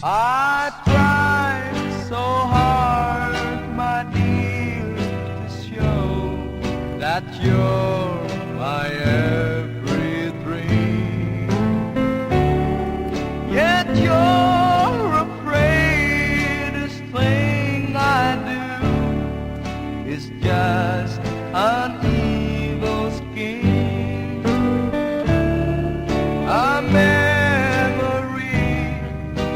I tried so hard, my dear, to show that you're my every dream. Yet you're afraid this thing I do is just an evil scheme. A memory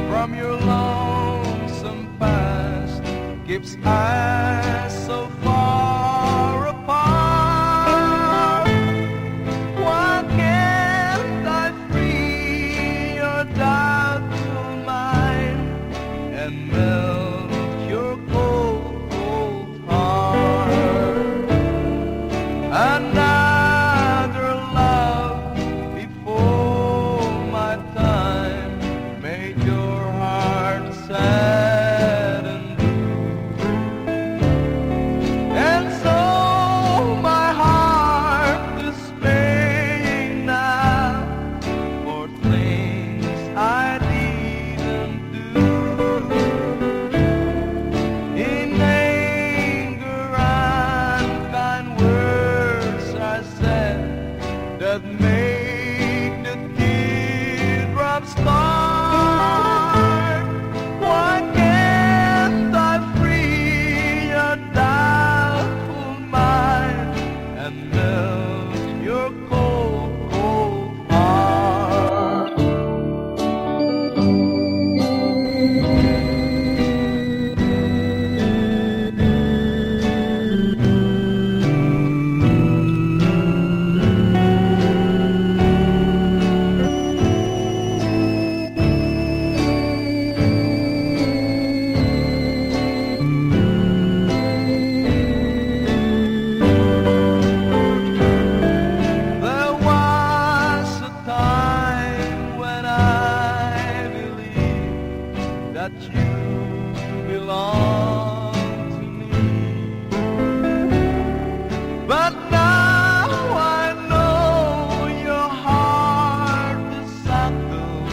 from your lonesome past keeps us so far apart. Why can't I free your doubtful mind and melt your cold, cold heart? Another love before my time made your heart sad and blue. And so my heart is paying now for things I didn't do. In anger, unkind words I said that made the teardrops start. Why can't I free your doubtful mind and melt your cold, cold heart? There was a time when I believed that you belonged to me. But now I know your heart is suckled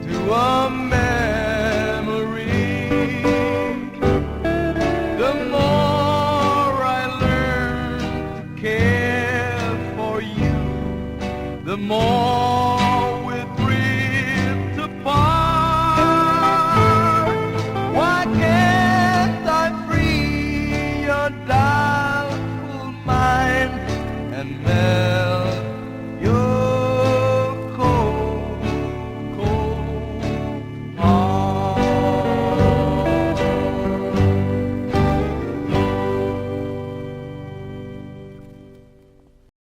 to a memory. The more I learn to care for you, the more